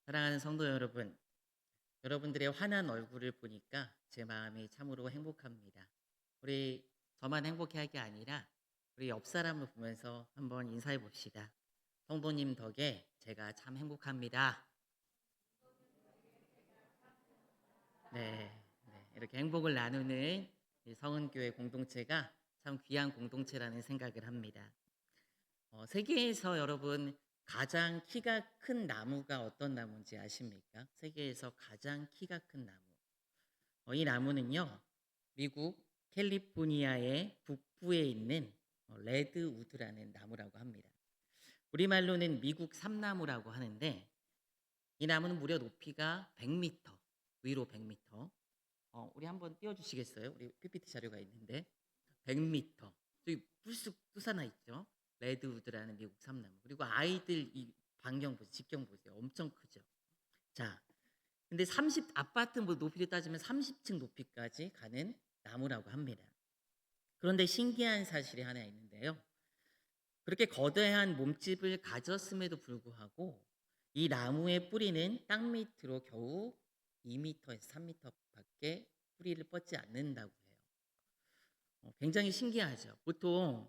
사랑하는 성도 여러분, 여러분들의 환한 얼굴을 보니까 제 마음이 참으로 행복합니다. 우리 저만 행복해할 게 아니라 우리 옆 사람을 보면서 한번 인사해 봅시다. 성도님 덕에 제가 참 행복합니다. 네, 네, 이렇게 행복을 나누는 이 성은교회 공동체가 참 귀한 공동체라는 생각을 합니다. 세계에서 여러분 가장 키가 큰 나무가 어떤 나무인지 아십니까? 세계에서 가장 키가 큰 나무. 이 나무는요, 미국 캘리포니아의 북부에 있는 레드우드라는 나무라고 합니다. 우리말로는 미국 삼나무라고 하는데 이 나무는 무려 높이가 100m, 위로 100m. 우리 한번 띄워주시겠어요? 우리 PPT 자료가 있는데 100m. 저기 불쑥 솟아나 있죠. 레드우드라는 미국 삼나무. 그리고 아이들 이 광경 보세요, 직경 보세요. 엄청 크죠. 자, 근데 30 아파트 뭐 높이를 따지면 30층 높이까지 가는 나무라고 합니다. 그런데 신기한 사실이 하나 있는데요. 그렇게 거대한 몸집을 가졌음에도 불구하고 이 나무의 뿌리는 땅 밑으로 겨우 2m에서 3m밖에 뿌리를 뻗지 않는다고 해요. 굉장히 신기하죠. 보통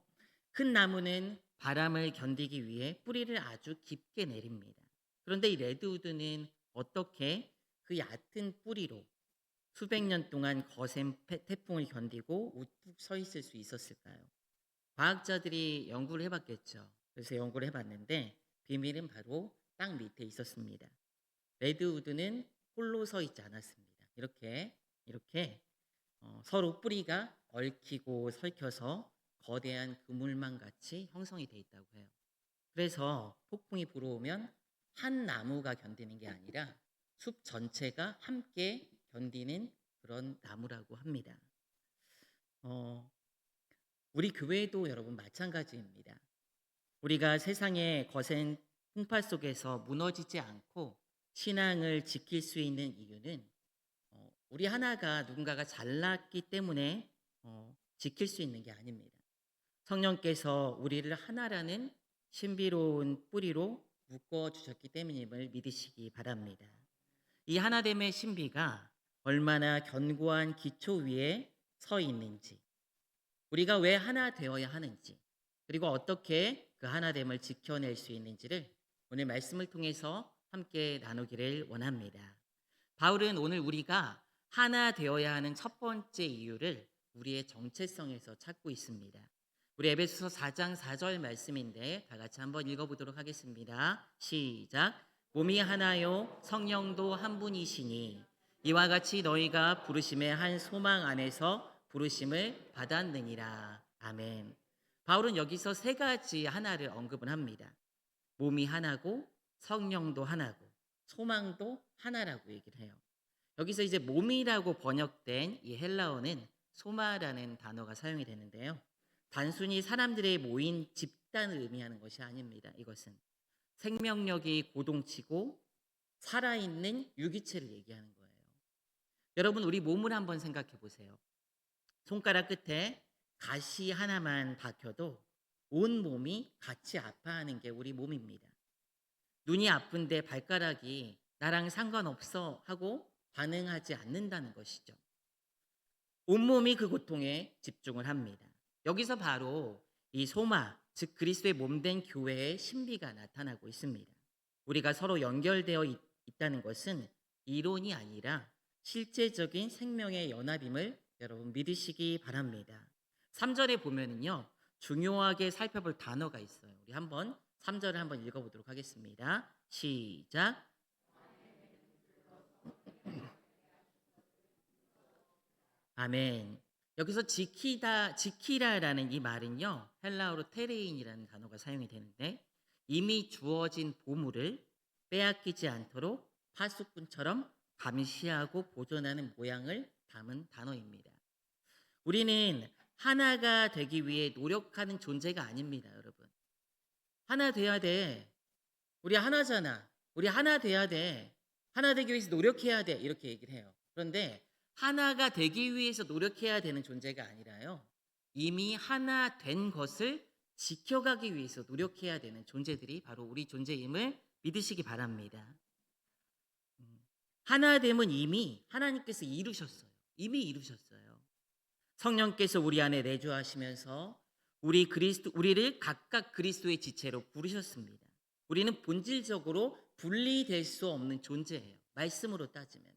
큰 나무는 바람을 견디기 위해 뿌리를 아주 깊게 내립니다. 그런데 이 레드우드는 어떻게 그 얕은 뿌리로 수백 년 동안 거센 태풍을 견디고 우뚝 서 있을 수 있었을까요? 과학자들이 연구를 해봤겠죠. 그래서 연구를 해봤는데 비밀은 바로 땅 밑에 있었습니다. 레드우드는 홀로 서 있지 않았습니다. 이렇게 서로 뿌리가 얽히고 설켜서 거대한 그물망 같이 형성이 돼 있다고 해요. 그래서 폭풍이 불어오면 한 나무가 견디는 게 아니라 숲 전체가 함께 견디는 그런 나무라고 합니다. 어, 우리 교회도 여러분 마찬가지입니다. 우리가 세상의 거센 풍파 속에서 무너지지 않고 신앙을 지킬 수 있는 이유는 우리 하나가 누군가가 잘났기 때문에 지킬 수 있는 게 아닙니다. 성령께서 우리를 하나라는 신비로운 뿌리로 묶어 주셨기 때문임을 믿으시기 바랍니다. 이 하나됨의 신비가 얼마나 견고한 기초 위에 서 있는지, 우리가 왜 하나 되어야 하는지, 그리고 어떻게 그 하나됨을 지켜낼 수 있는지를 오늘 말씀을 통해서 함께 나누기를 원합니다. 바울은 오늘 우리가 하나 되어야 하는 첫 번째 이유를 우리의 정체성에서 찾고 있습니다. 우리 에베소서 4장 4절 말씀인데 다 같이 한번 읽어보도록 하겠습니다. 시작. 몸이 하나요 성령도 한 분이시니 이와 같이 너희가 부르심의 한 소망 안에서 부르심을 받았느니라. 아멘. 바울은 여기서 세 가지 하나를 언급을 합니다. 몸이 하나고 성령도 하나고 소망도 하나라고 얘기를 해요. 여기서 이제 몸이라고 번역된 이 헬라어는 소마라는 단어가 사용이 되는데요. 단순히 사람들의 모인 집단을 의미하는 것이 아닙니다. 이것은 생명력이 고동치고 살아있는 유기체를 얘기하는 거예요. 여러분 우리 몸을 한번 생각해 보세요. 손가락 끝에 가시 하나만 박혀도 온 몸이 같이 아파하는 게 우리 몸입니다. 눈이 아픈데 발가락이 나랑 상관없어 하고 반응하지 않는다는 것이죠. 온몸이 그 고통에 집중을 합니다. 여기서 바로 이 소마, 즉 그리스도의 몸된 교회의 신비가 나타나고 있습니다. 우리가 서로 연결되어 있다는 것은 이론이 아니라 실제적인 생명의 연합임을 여러분 믿으시기 바랍니다. 3절에 보면은요. 중요하게 살펴볼 단어가 있어요. 우리 한번 3절을 한번 읽어보도록 하겠습니다. 시작. 아멘. 여기서 지키라라는 이 말은요. 헬라어로 테레인이라는 단어가 사용이 되는데 이미 주어진 보물을 빼앗기지 않도록 파수꾼처럼 감시하고 보존하는 모양을 담은 단어입니다. 우리는 하나가 되기 위해 노력하는 존재가 아닙니다, 여러분. 하나 돼야 돼. 우리 하나잖아. 우리 하나 돼야 돼. 하나 되기 위해서 노력해야 돼. 이렇게 얘기를 해요. 그런데 하나가 되기 위해서 노력해야 되는 존재가 아니라요. 이미 하나 된 것을 지켜가기 위해서 노력해야 되는 존재들이 바로 우리 존재임을 믿으시기 바랍니다. 하나됨은 이미 하나님께서 이루셨어요. 이미 이루셨어요. 성령께서 우리 안에 내주하시면서 우리를 각각 그리스도의 지체로 부르셨습니다. 우리는 본질적으로 분리될 수 없는 존재예요. 말씀으로 따지면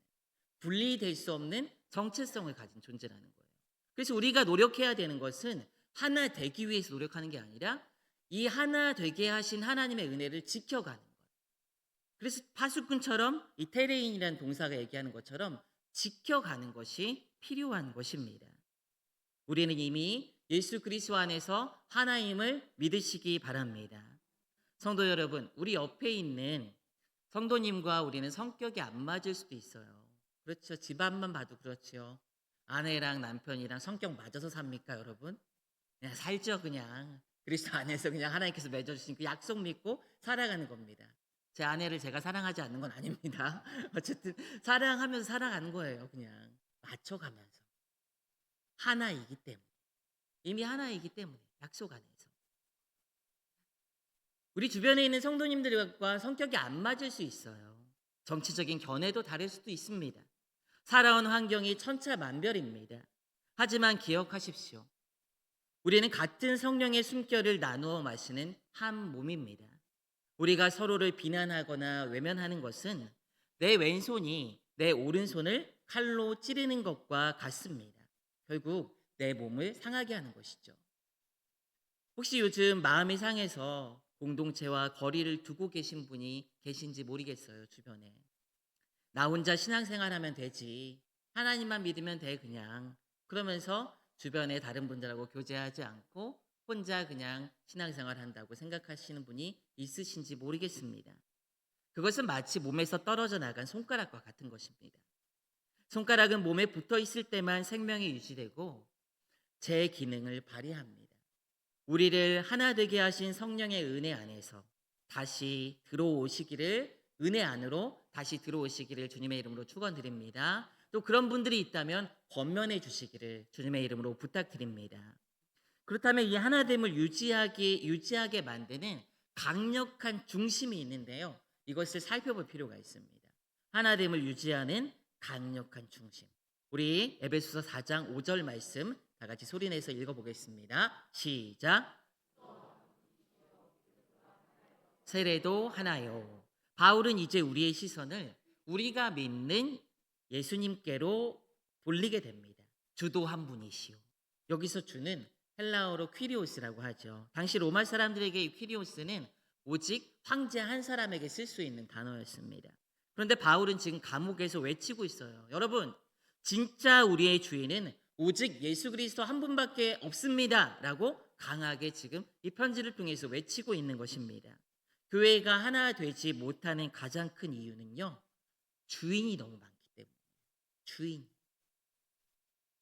분리될 수 없는 정체성을 가진 존재라는 거예요. 그래서 우리가 노력해야 되는 것은 하나 되기 위해서 노력하는 게 아니라 이 하나 되게 하신 하나님의 은혜를 지켜가는 거예요. 그래서 파수꾼처럼 이 테레인이라는 동사가 얘기하는 것처럼 지켜가는 것이 필요한 것입니다. 우리는 이미 예수 그리스도 안에서 하나임을 믿으시기 바랍니다. 성도 여러분, 우리 옆에 있는 성도님과 우리는 성격이 안 맞을 수도 있어요. 그렇죠. 집안만 봐도 그렇죠. 아내랑 남편이랑 성격 맞아서 삽니까, 여러분? 그냥 살죠, 그냥. 그리스도 안에서 그냥 하나님께서 맺어주신 그 약속 믿고 살아가는 겁니다. 제 아내를 제가 사랑하지 않는 건 아닙니다. 어쨌든 사랑하면서 살아가는 거예요, 그냥. 맞춰가면서. 하나이기 때문에. 이미 하나이기 때문에 약속 안에서. 우리 주변에 있는 성도님들과 성격이 안 맞을 수 있어요. 정치적인 견해도 다를 수도 있습니다. 살아온 환경이 천차만별입니다. 하지만 기억하십시오. 우리는 같은 성령의 숨결을 나누어 마시는 한 몸입니다. 우리가 서로를 비난하거나 외면하는 것은 내 왼손이 내 오른손을 칼로 찌르는 것과 같습니다. 결국 내 몸을 상하게 하는 것이죠. 혹시 요즘 마음이 상해서 공동체와 거리를 두고 계신 분이 계신지 모르겠어요, 주변에. 나 혼자 신앙생활하면 되지. 하나님만 믿으면 돼, 그냥. 그러면서 주변에 다른 분들하고 교제하지 않고 혼자 그냥 신앙생활 한다고 생각하시는 분이 있으신지 모르겠습니다. 그것은 마치 몸에서 떨어져 나간 손가락과 같은 것입니다. 손가락은 몸에 붙어 있을 때만 생명이 유지되고 제 기능을 발휘합니다. 우리를 하나 되게 하신 성령의 은혜 안에서 다시 들어오시기를, 은혜 안으로 다시 들어오시기를 주님의 이름으로 축원드립니다. 또 그런 분들이 있다면 권면해 주시기를 주님의 이름으로 부탁드립니다. 그렇다면 이 하나됨을 유지하게 만드는 강력한 중심이 있는데요. 이것을 살펴볼 필요가 있습니다. 하나됨을 유지하는 강력한 중심. 우리 에베소서 4장 5절 말씀 다 같이 소리내서 읽어보겠습니다. 시작. 세례도 하나요. 바울은 이제 우리의 시선을 우리가 믿는 예수님께로 돌리게 됩니다. 주도 한 분이시오. 여기서 주는 헬라어로 퀴리오스라고 하죠. 당시 로마 사람들에게 이 퀴리오스는 오직 황제 한 사람에게 쓸 수 있는 단어였습니다. 그런데 바울은 지금 감옥에서 외치고 있어요. 여러분, 진짜 우리의 주인은 오직 예수 그리스도 한 분밖에 없습니다. 라고 강하게 지금 이 편지를 통해서 외치고 있는 것입니다. 교회가 하나 되지 못하는 가장 큰 이유는요. 주인이 너무 많기 때문에. 주인.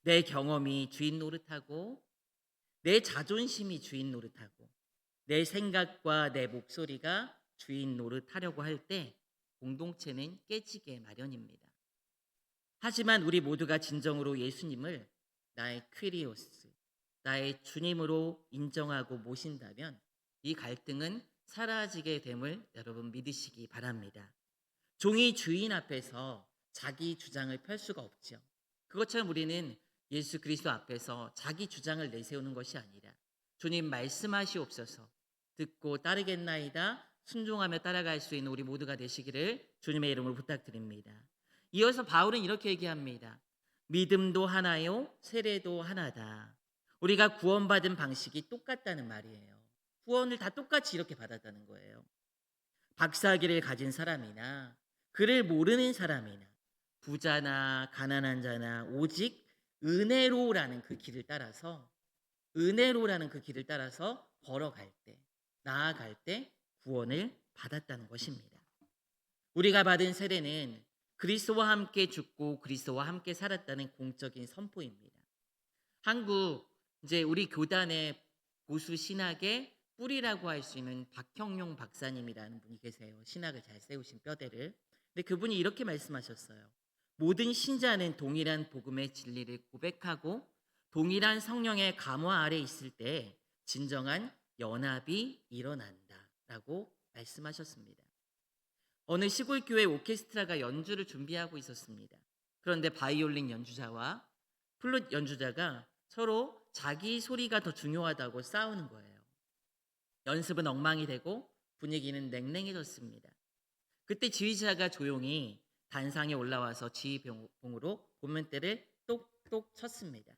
내 경험이 주인 노릇하고 내 자존심이 주인 노릇하고 내 생각과 내 목소리가 주인 노릇하려고 할 때 공동체는 깨지게 마련입니다. 하지만 우리 모두가 진정으로 예수님을 나의 퀴리오스, 나의 주님으로 인정하고 모신다면 이 갈등은 사라지게 됨을 여러분 믿으시기 바랍니다. 종이 주인 앞에서 자기 주장을 펼 수가 없죠. 그것처럼 우리는 예수 그리스도 앞에서 자기 주장을 내세우는 것이 아니라 주님 말씀하시옵소서 듣고 따르겠나이다 순종하며 따라갈 수 있는 우리 모두가 되시기를 주님의 이름으로 부탁드립니다. 이어서 바울은 이렇게 얘기합니다. 믿음도 하나요, 세례도 하나다. 우리가 구원받은 방식이 똑같다는 말이에요. 구원을 다 똑같이 이렇게 받았다는 거예요. 박사학위를 가진 사람이나 그를 모르는 사람이나 부자나 가난한 자나 오직 은혜로라는 그 길을 따라서 걸어갈 때, 나아갈 때 구원을 받았다는 것입니다. 우리가 받은 세례는 그리스도와 함께 죽고 그리스도와 함께 살았다는 공적인 선포입니다. 이제 우리 교단의 보수 신학의 뿌리라고 할 수 있는 박형용 박사님이라는 분이 계세요. 신학을 잘 세우신 뼈대를. 근데 그분이 이렇게 말씀하셨어요. 모든 신자는 동일한 복음의 진리를 고백하고 동일한 성령의 감화 아래 있을 때 진정한 연합이 일어난다라고 말씀하셨습니다. 어느 시골 교회 오케스트라가 연주를 준비하고 있었습니다. 그런데 바이올린 연주자와 플룻 연주자가 서로 자기 소리가 더 중요하다고 싸우는 거예요. 연습은 엉망이 되고 분위기는 냉랭해졌습니다. 그때 지휘자가 조용히 단상에 올라와서 지휘봉으로 고면대를 똑똑 쳤습니다.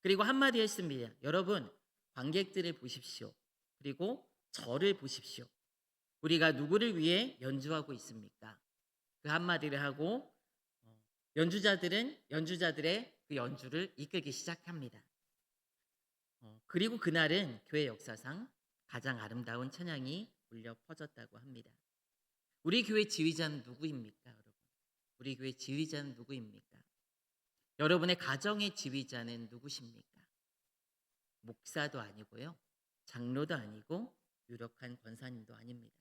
그리고 한마디 했습니다. 여러분, 관객들을 보십시오. 그리고 저를 보십시오. 우리가 누구를 위해 연주하고 있습니까? 그 한마디를 하고 연주자들은 연주자들의 그 연주를 이끌기 시작합니다. 그리고 그날은 교회 역사상 가장 아름다운 찬양이 울려 퍼졌다고 합니다. 우리 교회 지휘자는 누구입니까, 여러분? 우리 교회 지휘자는 누구입니까? 여러분의 가정의 지휘자는 누구십니까? 목사도 아니고요. 장로도 아니고 유력한 권사님도 아닙니다.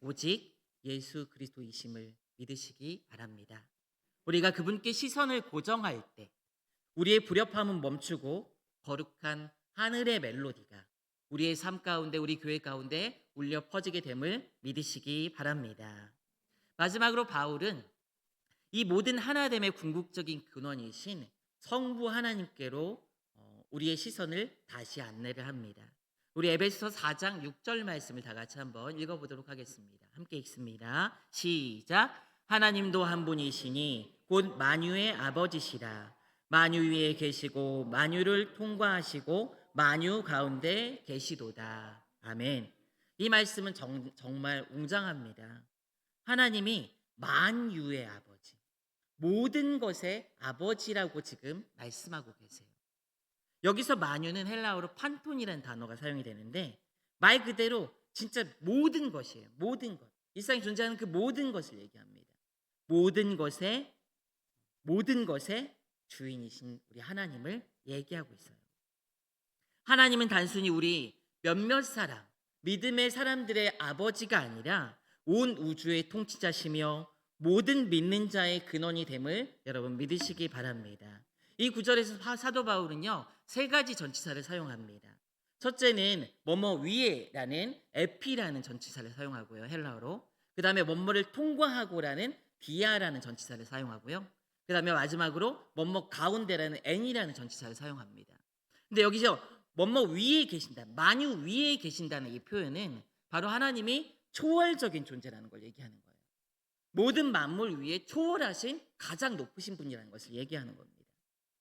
오직 예수 그리스도이심을 믿으시기 바랍니다. 우리가 그분께 시선을 고정할 때 우리의 불협함은 멈추고 거룩한 하늘의 멜로디가 우리의 삶 가운데, 우리 교회 가운데 울려 퍼지게 됨을 믿으시기 바랍니다. 마지막으로 바울은 이 모든 하나됨의 궁극적인 근원이신 성부 하나님께로 우리의 시선을 다시 안내를 합니다. 우리 에베소서 4장 6절 말씀을 다 같이 한번 읽어보도록 하겠습니다. 함께 읽습니다. 시작. 하나님도 한 분이시니 곧 만유의 아버지시라. 만유 위에 계시고 만유를 통과하시고 만유 가운데 계시도다. 아멘. 이 말씀은 정말 웅장합니다. 하나님이 만유의 아버지, 모든 것의 아버지라고 지금 말씀하고 계세요. 여기서 만유는 헬라어로 판톤이라는 단어가 사용이 되는데 말 그대로 진짜 모든 것이에요. 모든 것. 일상에 존재하는 그 모든 것을 얘기합니다. 모든 것의 주인이신 우리 하나님을 얘기하고 있어요. 하나님은 단순히 우리 몇몇 사람, 믿음의 사람들의 아버지가 아니라 온 우주의 통치자시며 모든 믿는 자의 근원이 됨을 여러분 믿으시기 바랍니다. 이 구절에서 사도 바울은요, 세 가지 전치사를 사용합니다. 첫째는 뭐뭐 위에라는 에피라는 전치사를 사용하고요, 헬라어로. 그 다음에 뭐뭐를 통과하고라는 디아라는 전치사를 사용하고요. 그 다음에 마지막으로 뭐뭐 가운데라는 엔이라는 전치사를 사용합니다. 근데 여기서 뭐뭐 위에 계신다, 만유 위에 계신다는 이 표현은 바로 하나님이 초월적인 존재라는 걸 얘기하는 거예요. 모든 만물 위에 초월하신 가장 높으신 분이라는 것을 얘기하는 겁니다.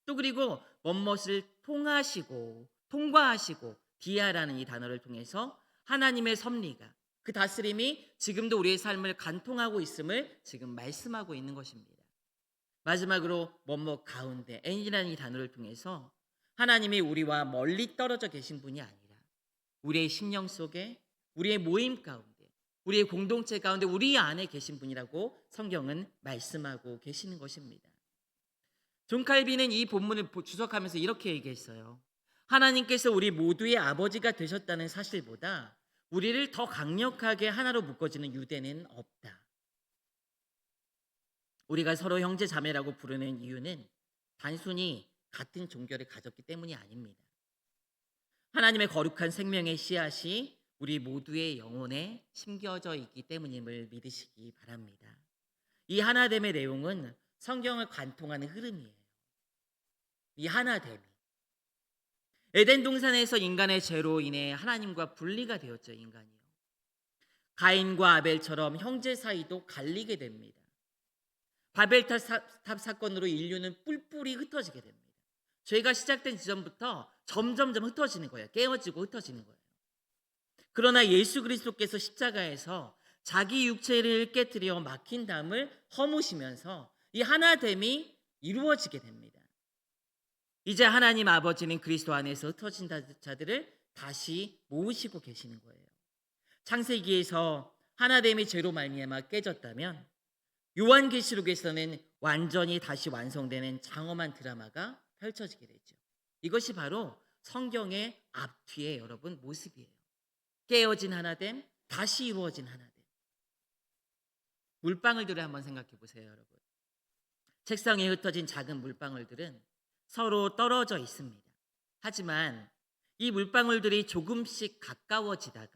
또 그리고 뭐뭇을 통하시고 통과하시고 디아라는 이 단어를 통해서 하나님의 섭리가, 그 다스림이 지금도 우리의 삶을 관통하고 있음을 지금 말씀하고 있는 것입니다. 마지막으로 뭐뭐 가운데 엔이라는 이 단어를 통해서 하나님이 우리와 멀리 떨어져 계신 분이 아니라 우리의 심령 속에, 우리의 모임 가운데, 우리의 공동체 가운데 우리 안에 계신 분이라고 성경은 말씀하고 계시는 것입니다. 존 칼빈은 이 본문을 주석하면서 이렇게 얘기했어요. 하나님께서 우리 모두의 아버지가 되셨다는 사실보다 우리를 더 강력하게 하나로 묶어지는 유대는 없다. 우리가 서로 형제 자매라고 부르는 이유는 단순히 같은 종교를 가졌기 때문이 아닙니다. 하나님의 거룩한 생명의 씨앗이 우리 모두의 영혼에 심겨져 있기 때문임을 믿으시기 바랍니다. 이 하나됨의 내용은 성경을 관통하는 흐름이에요. 이 하나됨이 에덴 동산에서 인간의 죄로 인해 하나님과 분리가 되었죠. 인간이요. 가인과 아벨처럼 형제 사이도 갈리게 됩니다. 바벨탑 사건으로 인류는 뿔뿔이 흩어지게 됩니다. 죄가 시작된 지점부터 점점점 흩어지는 거예요. 깨어지고 흩어지는 거예요. 그러나 예수 그리스도께서 십자가에서 자기 육체를 깨뜨려 막힌 담을 허무시면서 이 하나됨이 이루어지게 됩니다. 이제 하나님 아버지는 그리스도 안에서 흩어진 자들을 다시 모으시고 계시는 거예요. 창세기에서 하나됨이 죄로 말미암아 깨졌다면 요한계시록에서는 완전히 다시 완성되는 장엄한 드라마가 펼쳐지게 되죠. 이것이 바로 성경의 앞뒤의 여러분 모습이에요. 깨어진 하나됨, 다시 이루어진 하나됨. 물방울들을 한번 생각해 보세요, 여러분. 책상 위에 흩어진 작은 물방울들은 서로 떨어져 있습니다. 하지만 이 물방울들이 조금씩 가까워지다가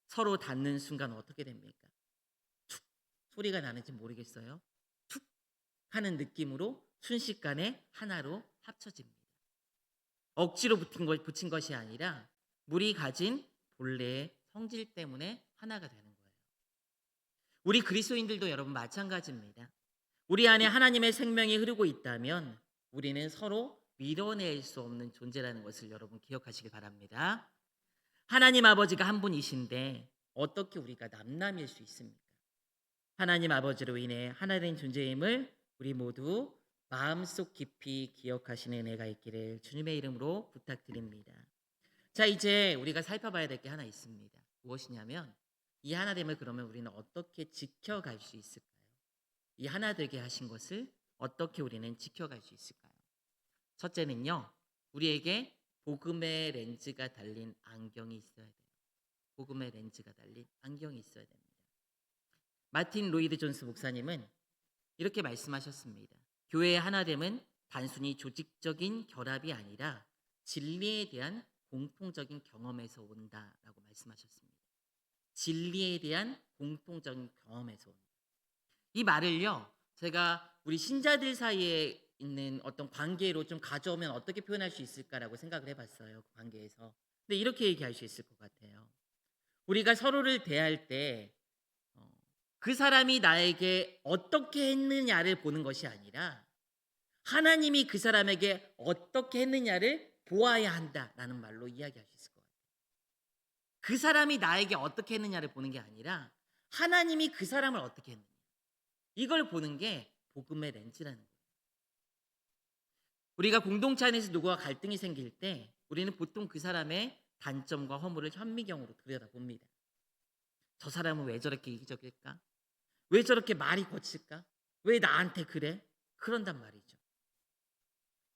서로 닿는 순간 어떻게 됩니까? 소리가 나는지 모르겠어요. 툭 하는 느낌으로 순식간에 하나로 합쳐집니다. 억지로 붙인 것이 아니라 물이 가진 본래의 성질 때문에 하나가 되는 거예요. 우리 그리스도인들도 여러분 마찬가지입니다. 우리 안에 하나님의 생명이 흐르고 있다면 우리는 서로 밀어낼 수 없는 존재라는 것을 여러분 기억하시기 바랍니다. 하나님 아버지가 한 분이신데 어떻게 우리가 남남일 수 있습니까? 하나님 아버지로 인해 하나 된 존재임을 우리 모두 마음속 깊이 기억하시는 은혜가 있기를 주님의 이름으로 부탁드립니다. 자, 이제 우리가 살펴봐야 될 게 하나 있습니다. 무엇이냐면 이 하나됨을 그러면 우리는 어떻게 지켜갈 수 있을까요? 이 하나 되게 하신 것을 어떻게 우리는 지켜갈 수 있을까요? 첫째는요, 우리에게 복음의 렌즈가 달린 안경이 있어야 돼요. 복음의 렌즈가 달린 안경이 있어야 됩니다. 마틴 로이드 존스 목사님은 이렇게 말씀하셨습니다. 교회의 하나됨은 단순히 조직적인 결합이 아니라 진리에 대한 공통적인 경험에서 온다라고 말씀하셨습니다. 진리에 대한 공통적인 경험에서 온다. 이 말을요, 제가 우리 신자들 사이에 있는 어떤 관계로 좀 가져오면 어떻게 표현할 수 있을까라고 생각을 해봤어요. 그 관계에서. 근데 이렇게 얘기할 수 있을 것 같아요. 우리가 서로를 대할 때 그 사람이 나에게 어떻게 했느냐를 보는 것이 아니라 하나님이 그 사람에게 어떻게 했느냐를 보아야 한다라는 말로 이야기할 수 있을 것 같아요. 그 사람이 나에게 어떻게 했느냐를 보는 게 아니라 하나님이 그 사람을 어떻게 했느냐, 이걸 보는 게 복음의 렌즈라는 거예요. 우리가 공동체 안에서 누구와 갈등이 생길 때 우리는 보통 그 사람의 단점과 허물을 현미경으로 들여다봅니다. 저 사람은 왜 저렇게 이기적일까? 왜 저렇게 말이 거칠까? 왜 나한테 그래? 그런단 말이죠.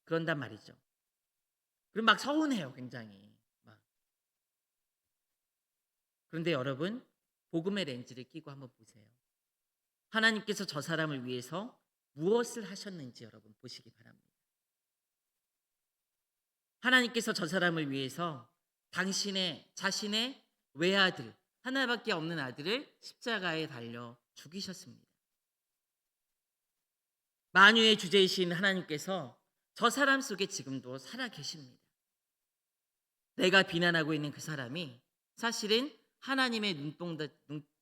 그런단 말이죠. 그럼 막 서운해요, 굉장히. 막. 그런데 여러분, 복음의 렌즈를 끼고 한번 보세요. 하나님께서 저 사람을 위해서 무엇을 하셨는지 여러분 보시기 바랍니다. 하나님께서 저 사람을 위해서 당신의 자신의 외아들, 하나밖에 없는 아들을 십자가에 달려 죽이셨습니다. 만유의 주제이신 하나님께서 저 사람 속에 지금도 살아 계십니다. 내가 비난하고 있는 그 사람이 사실은 하나님의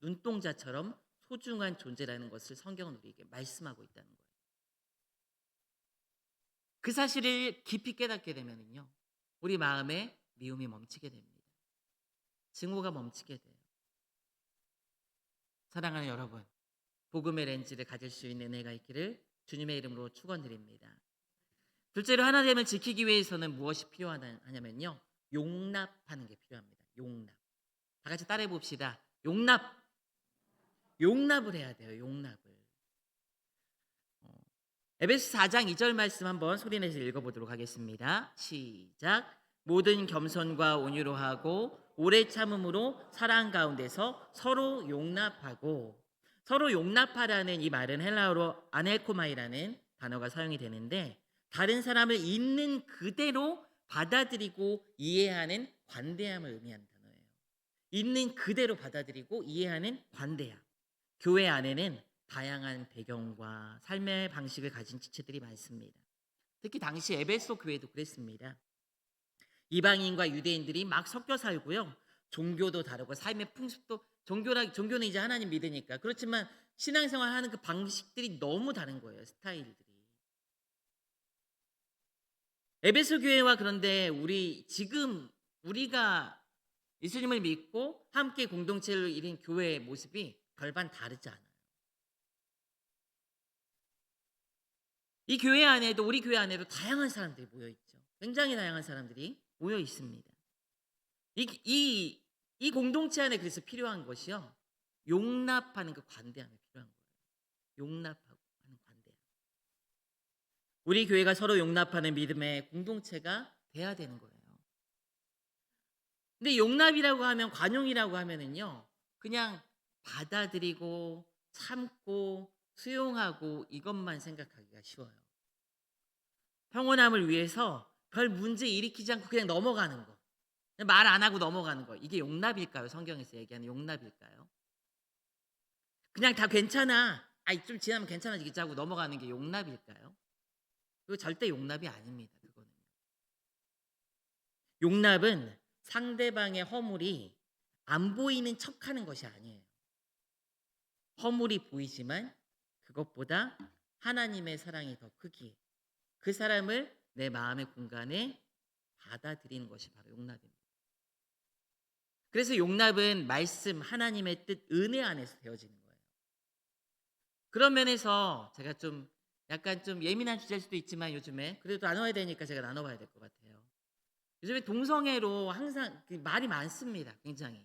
눈동자처럼 소중한 존재라는 것을 성경은 우리에게 말씀하고 있다는 거예요. 그 사실을 깊이 깨닫게 되면요, 우리 마음에 미움이 멈추게 됩니다. 증오가 멈추게 돼요. 사랑하는 여러분, 복음의 렌즈를 가질 수 있는 은혜가 있기를 주님의 이름으로 축원드립니다. 둘째로 하나됨을 지키기 위해서는 무엇이 필요하냐면요, 용납하는 게 필요합니다. 용납. 다 같이 따라해 봅시다. 용납을 해야 돼요. 용납을. 에베소 4장 2절 말씀 한번 소리내서 읽어보도록 하겠습니다. 시작. 모든 겸손과 온유로 하고 오래 참음으로 사랑 가운데서 서로 용납하고. 서로 용납하라는 이 말은 헬라어로 아넬코마이라는 단어가 사용이 되는데 다른 사람을 있는 그대로 받아들이고 이해하는 관대함을 의미하는 단어예요. 있는 그대로 받아들이고 이해하는 관대함. 교회 안에는 다양한 배경과 삶의 방식을 가진 지체들이 많습니다. 특히 당시 에베소 교회도 그랬습니다. 이방인과 유대인들이 막 섞여 살고요. 종교도 다르고 삶의 풍습도 종교는 이제 하나님 믿으니까 그렇지만 신앙생활 하는 그 방식들이 너무 다른 거예요. 스타일들이. 에베소 교회와 그런데 우리가 예수님을 믿고 함께 공동체를 이룬 교회의 모습이 별반 다르지 않아요. 이 교회 안에도 우리 교회 안에도 다양한 사람들이 모여 있죠. 굉장히 다양한 사람들이 모여 있습니다. 이 공동체 안에 그래서 필요한 것이요, 용납하는 그 관대함이 필요한 거예요. 용납하고 하는 관대함. 우리 교회가 서로 용납하는 믿음의 공동체가 돼야 되는 거예요. 근데 용납이라고 하면, 관용이라고 하면은요, 그냥 받아들이고 참고 수용하고 이것만 생각하기가 쉬워요. 평온함을 위해서 별 문제 일으키지 않고 그냥 넘어가는 거, 말 안 하고 넘어가는 거, 이게 용납일까요? 성경에서 얘기하는 용납일까요? 그냥 다 괜찮아. 아이 좀 지나면 괜찮아지겠지 하고 넘어가는 게 용납일까요? 그거 절대 용납이 아닙니다. 그거는. 용납은 상대방의 허물이 안 보이는 척하는 것이 아니에요. 허물이 보이지만 그것보다 하나님의 사랑이 더 크기에 그 사람을 내 마음의 공간에 받아들이는 것이 바로 용납입니다. 그래서 용납은 말씀, 하나님의 뜻, 은혜 안에서 되어지는 거예요. 그런 면에서 제가 좀 약간 좀 예민한 주제일 수도 있지만 요즘에 그래도 나눠야 되니까 제가 나눠봐야 될 것 같아요. 요즘에 동성애로 항상 말이 많습니다. 굉장히.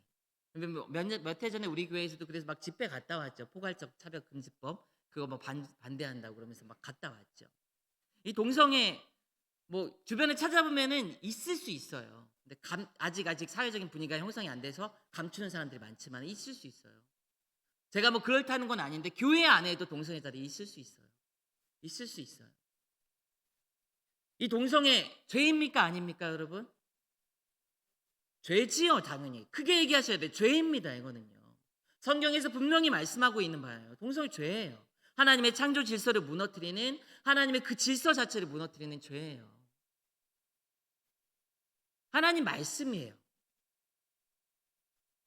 몇 해 전에 우리 교회에서도 그래서 막 집회 갔다 왔죠. 포괄적 차별 금지법 그거 뭐 반대한다고 그러면서 막 갔다 왔죠. 이 동성애 뭐 주변에 찾아보면은 있을 수 있어요. 근데 아직 사회적인 분위기가 형성이 안 돼서 감추는 사람들이 많지만 있을 수 있어요. 제가 뭐 그렇다는 건 아닌데 교회 안에도 동성애자들이 있을 수 있어요. 있을 수 있어요. 이 동성애 죄입니까 아닙니까 여러분? 죄지요 당연히. 크게 얘기하셔야 돼요. 죄입니다 이거는요. 성경에서 분명히 말씀하고 있는 바예요. 동성애 죄예요. 하나님의 창조 질서를 무너뜨리는 하나님의 그 질서 자체를 무너뜨리는 죄예요. 하나님 말씀이에요.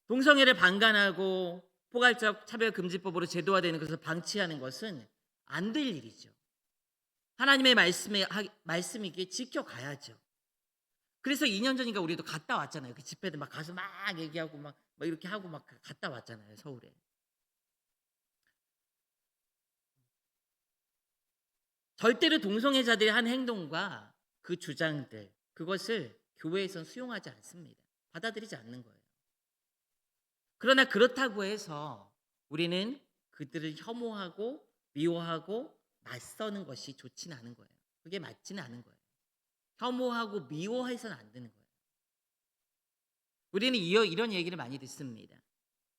동성애를 방관하고 포괄적 차별금지법으로 제도화되는 것을 방치하는 것은 안 될 일이죠. 하나님의 말씀이기에 지켜가야죠. 그래서 2년 전인가 우리도 갔다 왔잖아요. 그 집회들 막 가서 막 얘기하고 막 이렇게 하고 막 갔다 왔잖아요. 서울에. 절대로 동성애자들이 한 행동과 그 주장들 그것을 교회에선 수용하지 않습니다. 받아들이지 않는 거예요. 그러나 그렇다고 해서 우리는 그들을 혐오하고 미워하고 맞서는 것이 좋지는 않은 거예요. 그게 맞지는 않은 거예요. 혐오하고 미워해서는 안 되는 거예요. 우리는 이런 얘기를 많이 듣습니다.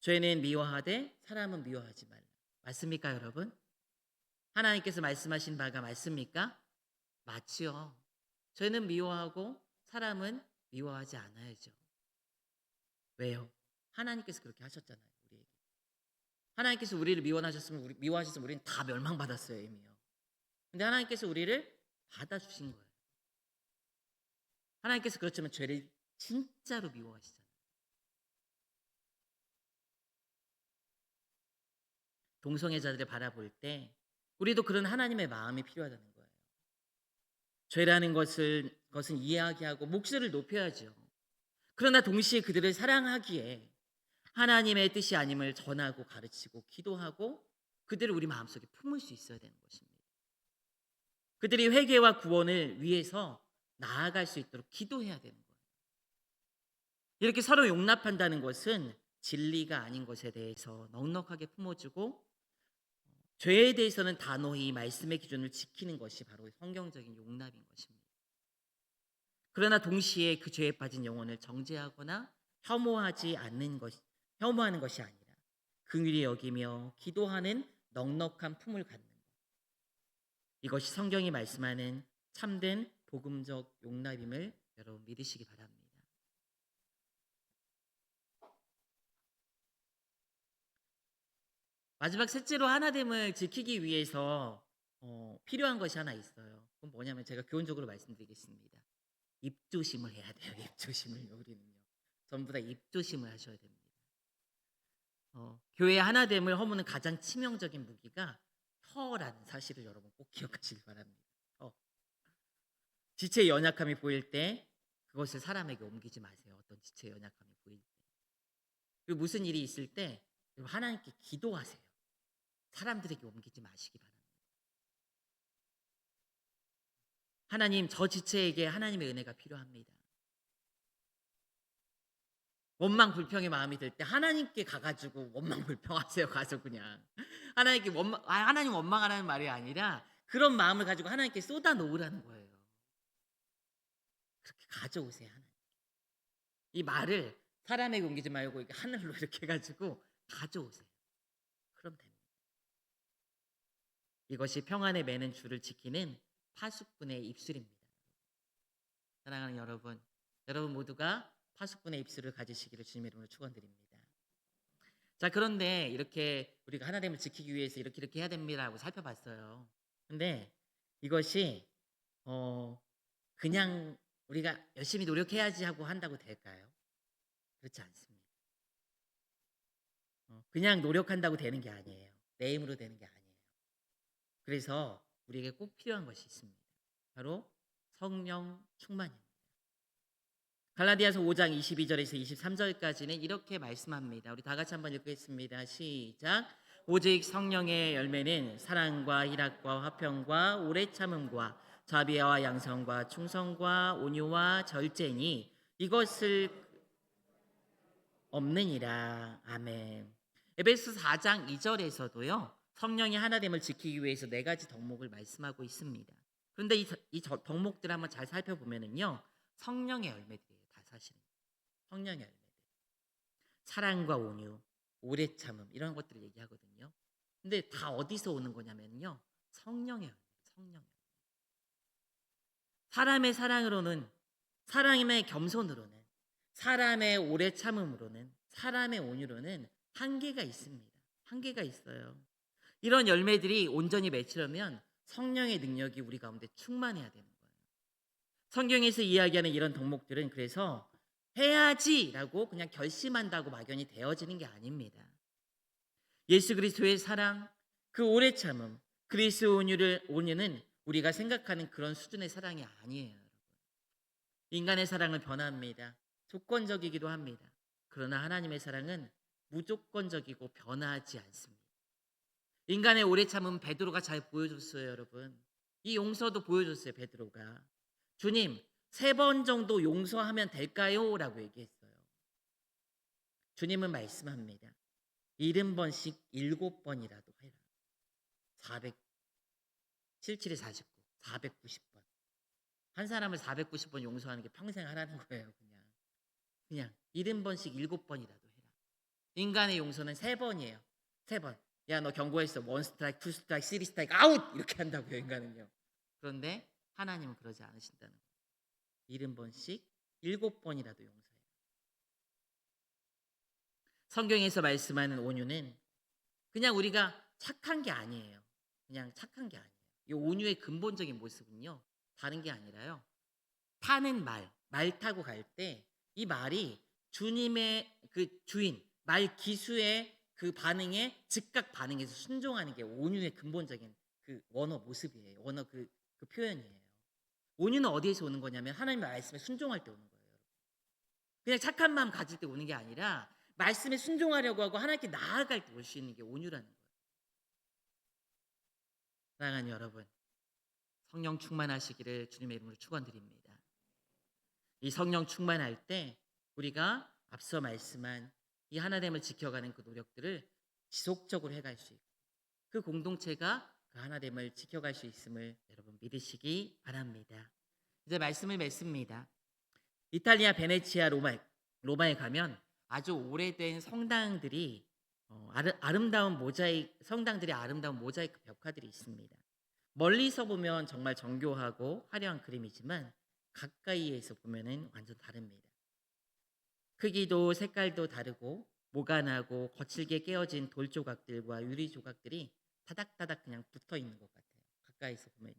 죄는 미워하되 사람은 미워하지 말라. 맞습니까, 여러분? 하나님께서 말씀하신 바가 맞습니까? 맞지요. 죄는 미워하고 사람은 미워하지 않아야죠. 왜요? 하나님께서 그렇게 하셨잖아요, 우리에게. 하나님께서 우리를 미워하셨으면 우리는 다 멸망받았어요, 이미요. 근데 하나님께서 우리를 받아주신 거예요. 하나님께서 그렇지만 죄를 진짜로 미워하시잖아요. 동성애자들을 바라볼 때 우리도 그런 하나님의 마음이 필요하다는 거예요. 죄라는 것은 이해하게 하고 목소리를 높여야죠. 그러나 동시에 그들을 사랑하기에 하나님의 뜻이 아님을 전하고 가르치고 기도하고 그들을 우리 마음속에 품을 수 있어야 되는 것입니다. 그들이 회개와 구원을 위해서 나아갈 수 있도록 기도해야 되는 거예요. 이렇게 서로 용납한다는 것은 진리가 아닌 것에 대해서 넉넉하게 품어주고 죄에 대해서는 단호히 말씀의 기준을 지키는 것이 바로 성경적인 용납인 것입니다. 그러나 동시에 그 죄에 빠진 영혼을 정죄하거나 혐오하는 것이 아니라 긍휼히 여기며 기도하는 넉넉한 품을 갖는 것. 이것이 성경이 말씀하는 참된 복음적 용납임을 여러분 믿으시기 바랍니다. 마지막 셋째로 하나됨을 지키기 위해서 필요한 것이 하나 있어요. 그건 뭐냐면 제가 교훈적으로 말씀드리겠습니다. 입조심을 해야 돼요. 입조심을요. 우리는요. 전부 다 입조심을 하셔야 됩니다. 교회의 하나됨을 허무는 가장 치명적인 무기가 혀라는 사실을 여러분 꼭 기억하시기 바랍니다. 지체의 연약함이 보일 때 그것을 사람에게 옮기지 마세요. 어떤 지체의 연약함이 보일 때. 그리고 무슨 일이 있을 때 하나님께 기도하세요. 사람들에게 옮기지 마시기 바랍니다. 하나님, 저 지체에게 하나님의 은혜가 필요합니다. 원망 불평의 마음이 들 때 하나님께 가가지고 원망 불평하세요. 가서 그냥 하나님께 하나님 원망하라는 말이 아니라 그런 마음을 가지고 하나님께 쏟아 놓으라는 거예요. 그렇게 가져오세요. 하나님. 이 말을 사람에게 옮기지 말고 이렇게 하늘로 이렇게 해가지고 가져오세요. 그럼 됩니다. 이것이 평안에 매는 줄을 지키는 파수꾼의 입술입니다. 사랑하는 여러분 모두가 파수꾼의 입술을 가지시기를 주님의 이름으로 축원드립니다. 자, 그런데 이렇게 우리가 하나됨을 지키기 위해서 이렇게 해야 됩니다라고 살펴봤어요. 근데 이것이 어 그냥 우리가 열심히 노력해야지 하고 한다고 될까요? 그렇지 않습니다. 그냥 노력한다고 되는 게 아니에요. 내 힘으로 되는 게 아니에요. 그래서 우리에게 꼭 필요한 것이 있습니다. 바로 성령 충만입니다. 갈라디아서 5장 22절에서 23절까지는 이렇게 말씀합니다. 우리 다 같이 한번 읽겠습니다. 시작. 오직 성령의 열매는 사랑과 희락과 화평과 오래 참음과 자비와 양성과 충성과 온유와 절제니 이것을 없느니라. 아멘. 에베소 4장 2절에서도요. 성령이 하나됨을 지키기 위해서 네 가지 덕목을 말씀하고 있습니다. 그런데 이 덕목들을 한번 잘 살펴보면은요. 성령의 열매들이에요. 다 사실은. 성령의 열매들. 사랑과 온유, 오래 참음 이런 것들을 얘기하거든요. 근데 다 어디서 오는 거냐면요. 성령의 열매. 성령의 열매. 사람의 사랑으로는 사람의 겸손으로는 사람의 오래 참음으로는 사람의 온유로는 한계가 있습니다. 한계가 있어요. 이런 열매들이 온전히 맺히려면 성령의 능력이 우리 가운데 충만해야 되는 거예요. 성경에서 이야기하는 이런 덕목들은 그래서 해야지라고 그냥 결심한다고 막연히 되어지는 게 아닙니다. 예수 그리스도의 사랑, 그 오래 참음, 그리스도 온유는 우리가 생각하는 그런 수준의 사랑이 아니에요. 인간의 사랑은 변합니다. 조건적이기도 합니다. 그러나 하나님의 사랑은 무조건적이고 변하지 않습니다. 인간의 오래 참음 베드로가 잘 보여줬어요, 여러분. 이 용서도 보여줬어요, 베드로가. 주님, 3번 정도 용서하면 될까요? 라고 얘기했어요. 주님은 말씀합니다. 70번씩 7번이라도 해라. 400, 77에 49, 490번. 한 사람을 490번 용서하는 게 평생 하라는 거예요, 그냥 70번씩 7번이라도 해라. 인간의 용서는 3번이에요. 3번. 야, 너 경고했어. 1 스트라이크, 2 스트라이크, 3 스트라이크 아웃! 이렇게 한다고요, 인간은요. 그런데 하나님은 그러지 않으신다는 거예요. 70번씩 7번이라도 용서해요. 성경에서 말씀하는 온유는 그냥 우리가 착한 게 아니에요. 그냥 착한 게 아니에요. 이 온유의 근본적인 모습은요. 다른 게 아니라요. 타는 말 타고 갈 때 이 말이 주님의 그 주인, 말 기수의 그 반응에 즉각 반응해서 순종하는 게 온유의 근본적인 그 원어 모습이에요. 원어 그 표현이에요. 온유는 어디에서 오는 거냐면 하나님의 말씀에 순종할 때 오는 거예요. 그냥 착한 마음 가질 때 오는 게 아니라 말씀에 순종하려고 하고 하나님께 나아갈 때 올 수 있는 게 온유라는 거예요. 사랑하는 여러분, 성령 충만하시기를 주님의 이름으로 축원드립니다. 이 성령 충만할 때 우리가 앞서 말씀한 이 하나됨을 지켜가는 그 노력들을 지속적으로 해갈 수 있고 그 공동체가 그 하나됨을 지켜갈 수 있음을 여러분 믿으시기 바랍니다. 이제 말씀을 맺습니다. 이탈리아 베네치아 로마에 가면 아주 오래된 성당들이 아름다운 모자이크 성당들의 아름다운 모자이크 벽화들이 있습니다. 멀리서 보면 정말 정교하고 화려한 그림이지만 가까이에서 보면은 완전 다릅니다. 크기도 색깔도 다르고 모간하고 거칠게 깨어진 돌 조각들과 유리 조각들이 다닥다닥 그냥 붙어 있는 것 같아요. 가까이서 보면요.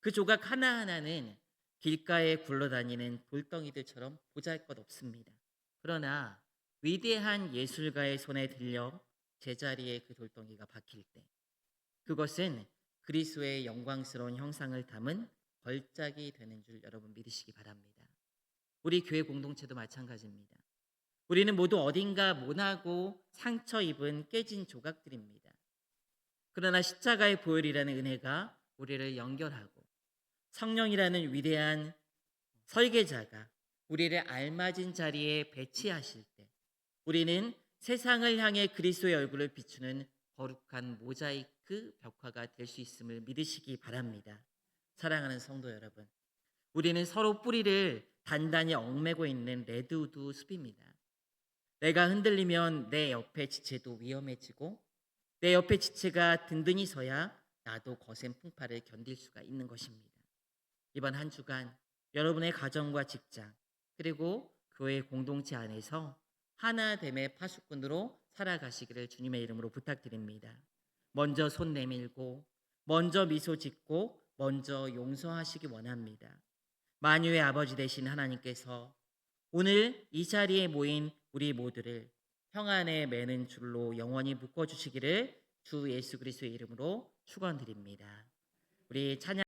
그 조각 하나하나는 길가에 굴러다니는 돌덩이들처럼 보잘것없습니다. 그러나 위대한 예술가의 손에 들려 제자리에 그 돌덩이가 박힐 때 그것은 그리스도의 영광스러운 형상을 담은 걸작이 되는 줄 여러분 믿으시기 바랍니다. 우리 교회 공동체도 마찬가지입니다. 우리는 모두 어딘가 모나고 상처 입은 깨진 조각들입니다. 그러나 십자가의 보혈이라는 은혜가 우리를 연결하고 성령이라는 위대한 설계자가 우리를 알맞은 자리에 배치하실 때 우리는 세상을 향해 그리스도의 얼굴을 비추는 거룩한 모자이크 벽화가 될 수 있음을 믿으시기 바랍니다. 사랑하는 성도 여러분, 우리는 서로 뿌리를 단단히 얽매고 있는 레드우드 숲입니다. 내가 흔들리면 내 옆의 지체도 위험해지고 내 옆의 지체가 든든히 서야 나도 거센 풍파를 견딜 수가 있는 것입니다. 이번 한 주간 여러분의 가정과 직장 그리고 교회 공동체 안에서 하나됨의 파수꾼으로 살아가시기를 주님의 이름으로 부탁드립니다. 먼저 손 내밀고 먼저 미소 짓고 먼저 용서하시기 원합니다. 만유의 아버지 되신 하나님께서 오늘 이 자리에 모인 우리 모두를 형 안에 매는 줄로 영원히 묶어 주시기를 주 예수 그리스도의 이름으로 축원드립니다. 우리 찬양